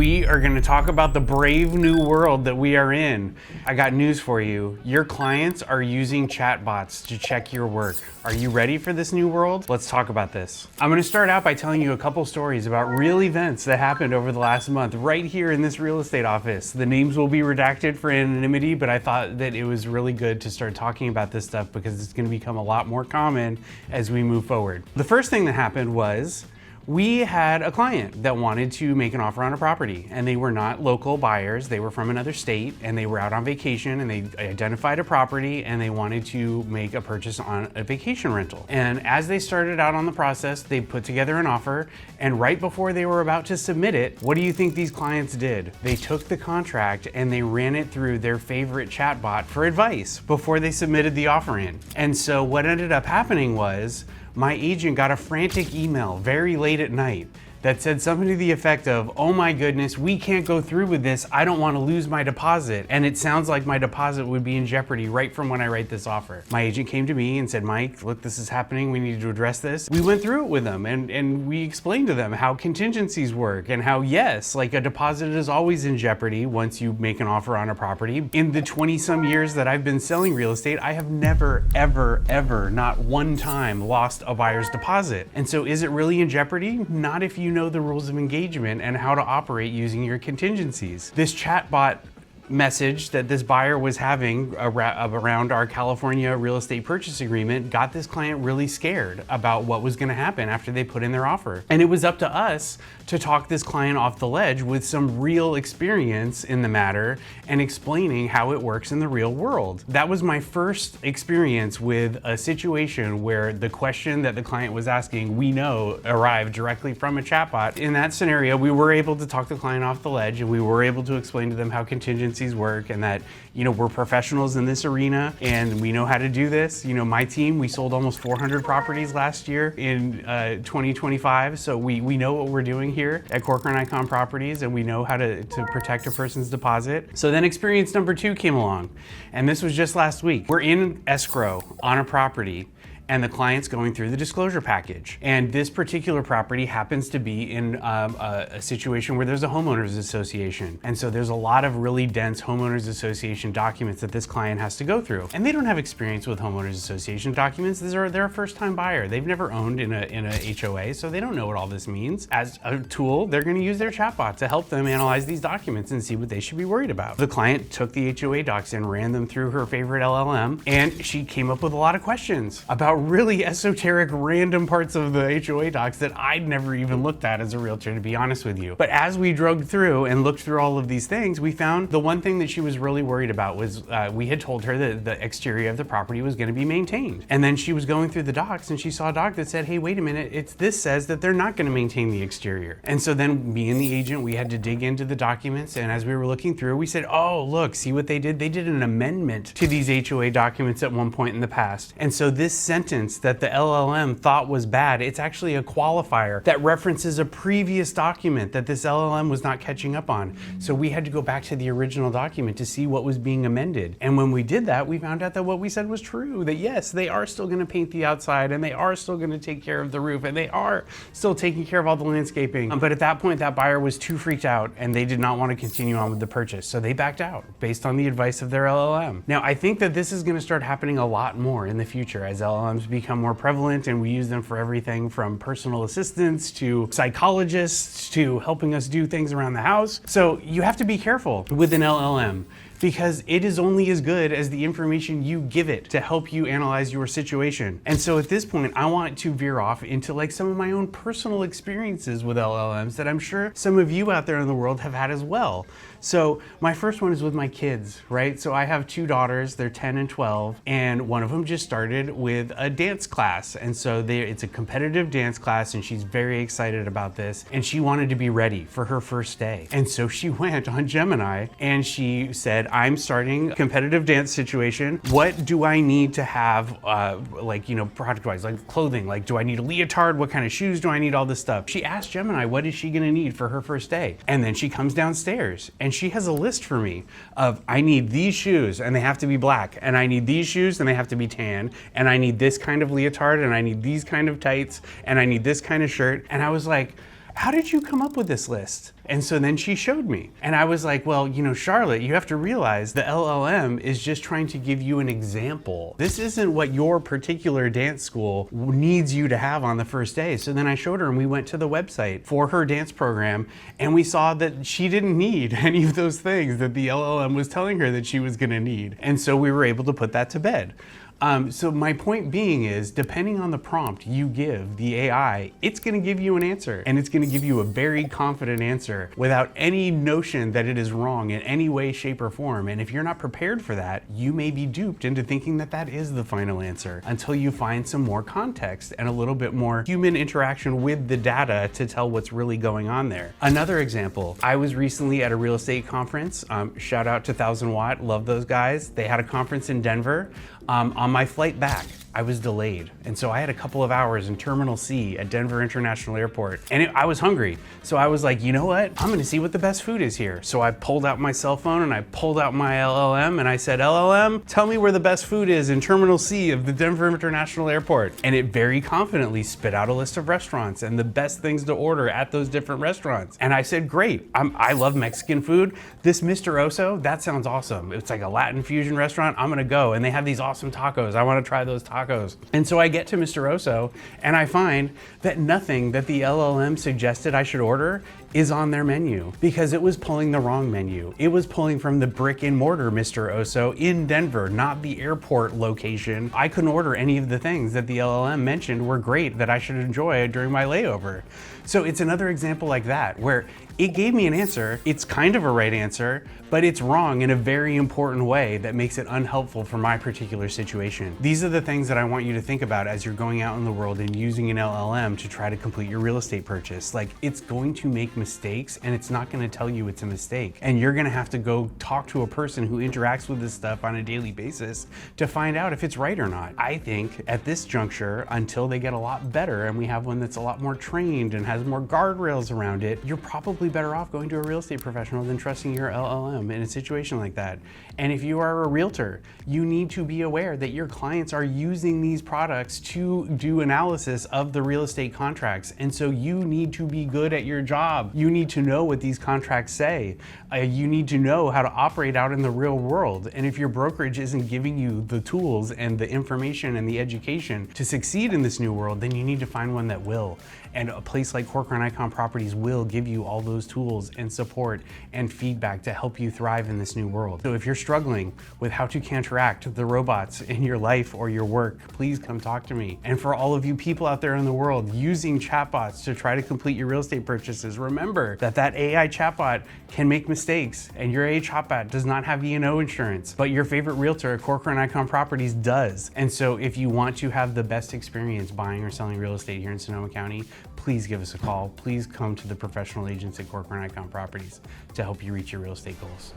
We are going to talk about the brave new world that we are in. I got news for you. Your clients are using chatbots to check your work. Are you ready for this new world? Let's talk about this. I'm going to start out by telling you a couple stories about real events that happened over the last month right here in this real estate office. The names will be redacted for anonymity, but I thought that it was really good to start talking about this stuff because it's going to become a lot more common as we move forward. The first thing that happened was we had a client that wanted to make an offer on a property, and they were not local buyers. They were from another state, and they were out on vacation, and they identified a property, and they wanted to make a purchase on a vacation rental. And as they started out on the process, they put together an offer, and right before they were about to submit it, what do you think these clients did? They took the contract and they ran it through their favorite chatbot for advice before they submitted the offer in. And so what ended up happening was my agent got a frantic email very late at night that said something to the effect of, "Oh my goodness, we can't go through with this. I don't want to lose my deposit." And it sounds like my deposit would be in jeopardy right from when I write this offer. My agent came to me and said, "Mike, look, this is happening. We need to address this." We went through it with them and we explained to them how contingencies work and how, yes, like a deposit is always in jeopardy once you make an offer on a property. In the 20 some years that I've been selling real estate, I have never, ever, not one time lost a buyer's deposit. And so is it really in jeopardy? Not if you know the rules of engagement and how to operate using your contingencies. This chatbot message that this buyer was having around our California real estate purchase agreement got this client really scared about what was going to happen after they put in their offer. And it was up to us to talk this client off the ledge with some real experience in the matter and explaining how it works in the real world. That was my first experience with a situation where the question that the client was asking, we know, arrived directly from a chatbot. In that scenario, we were able to talk the client off the ledge, and we were able to explain to them how contingencies work and that, you know, we're professionals in this arena and we know how to do this. You know, my team, we sold almost 400 properties last year in 2025. So we know what we're doing here at Corcoran Icon Properties, and we know how to protect a person's deposit. So then experience number 2 came along, and this was just last week. We're in escrow on a property, and the client's going through the disclosure package. And this particular property happens to be in a situation where there's a homeowners association. And so there's a lot of really dense homeowners association documents that this client has to go through. And they don't have experience with homeowners association documents. They're a first-time buyer. They've never owned in a HOA, so they don't know what all this means. As a tool, they're gonna use their chatbot to help them analyze these documents and see what they should be worried about. The client took the HOA docs and ran them through her favorite LLM, and she came up with a lot of questions about really esoteric random parts of the HOA docs that I'd never even looked at as a realtor, to be honest with you. But as we drug through and looked through all of these things, we found the one thing that she was really worried about was we had told her that the exterior of the property was going to be maintained. And then she was going through the docs and she saw a doc that said, "Hey, wait a minute, this says that they're not going to maintain the exterior." And so then me and the agent, we had to dig into the documents, and as we were looking through, we said, "Oh, look, see what they did? They did an amendment to these HOA documents at one point in the past." And so this sentence that the LLM thought was bad, it's actually a qualifier that references a previous document that this LLM was not catching up on. So we had to go back to the original document to see what was being amended. And when we did that, we found out that what we said was true, that yes, they are still going to paint the outside, and they are still going to take care of the roof, and they are still taking care of all the landscaping. But at that point, that buyer was too freaked out and they did not want to continue on with the purchase. So they backed out based on the advice of their LLM. Now, I think that this is going to start happening a lot more in the future as LLMs become more prevalent, and we use them for everything from personal assistants to psychologists to helping us do things around the house. So you have to be careful with an LLM, because it is only as good as the information you give it to help you analyze your situation. And so at this point, I want to veer off into like some of my own personal experiences with LLMs that I'm sure some of you out there in the world have had as well. So my first one is with my kids, right? So I have 2 daughters, they're 10 and 12, and one of them just started with a dance class. And so it's a competitive dance class, and she's very excited about this. And she wanted to be ready for her first day. And so she went on Gemini and she said, "I'm starting a competitive dance situation. What do I need to have, product-wise, like clothing? Like, do I need a leotard? What kind of shoes do I need? All this stuff." She asked Gemini, what is she gonna need for her first day? And then she comes downstairs and she has a list for me of, I need these shoes and they have to be black, and I need these shoes and they have to be tan, and I need this kind of leotard, and I need these kind of tights, and I need this kind of shirt. And I was like, How did you come up with this list? And so then she showed me. And I was like, well, you know, Charlotte, you have to realize the LLM is just trying to give you an example. This isn't what your particular dance school needs you to have on the first day. So then I showed her and we went to the website for her dance program and we saw that she didn't need any of those things that the LLM was telling her that she was gonna need. And so we were able to put that to bed. So my point being is, depending on the prompt you give the AI, it's gonna give you an answer, and it's gonna give you a very confident answer without any notion that it is wrong in any way, shape, or form. And if you're not prepared for that, you may be duped into thinking that that is the final answer until you find some more context and a little bit more human interaction with the data to tell what's really going on there. Another example, I was recently at a real estate conference. Shout out to 1000 Watt, love those guys. They had a conference in Denver. On my flight back, I was delayed. And so I had a couple of hours in Terminal C at Denver International Airport. And I was hungry. So I was like, you know what? I'm gonna see what the best food is here. So I pulled out my cell phone and I pulled out my LLM and I said, LLM, tell me where the best food is in Terminal C of the Denver International Airport. And it very confidently spit out a list of restaurants and the best things to order at those different restaurants. And I said, great, I love Mexican food. This Mr. Oso, that sounds awesome. It's like a Latin fusion restaurant. I'm gonna go. And they have these awesome tacos. I wanna try those tacos. And so I get to Mr. Oso and I find that nothing that the LLM suggested I should order is on their menu because it was pulling the wrong menu. It was pulling from the brick and mortar Mr. Oso in Denver, not the airport location. I couldn't order any of the things that the LLM mentioned were great that I should enjoy during my layover. So it's another example like that where it gave me an answer. It's kind of a right answer, but it's wrong in a very important way that makes it unhelpful for my particular situation. These are the things that I want you to think about as you're going out in the world and using an LLM to try to complete your real estate purchase. Like, it's going to make mistakes and it's not going to tell you it's a mistake. And you're going to have to go talk to a person who interacts with this stuff on a daily basis to find out if it's right or not. I think at this juncture, until they get a lot better and we have one that's a lot more trained and has more guardrails around it, you're probably better off going to a real estate professional than trusting your LLM in a situation like that. And if you are a realtor, you need to be aware that your clients are using these products to do analysis of the real estate contracts. And so you need to be good at your job. You need to know what these contracts say. You need to know how to operate out in the real world. And if your brokerage isn't giving you the tools and the information and the education to succeed in this new world, then you need to find one that will. And a place like Corcoran Icon Properties will give you all those tools and support and feedback to help you thrive in this new world. So if you're struggling with how to counteract the robots in your life or your work, please come talk to me. And for all of you people out there in the world using chatbots to try to complete your real estate purchases, remember that AI chatbot can make mistakes and your AI chatbot does not have E&O insurance, but your favorite realtor at Corcoran Icon Properties does. And so if you want to have the best experience buying or selling real estate here in Sonoma County, please give us a call. Please come to the professional agents at Corcoran Icon Properties to help you reach your real estate goals.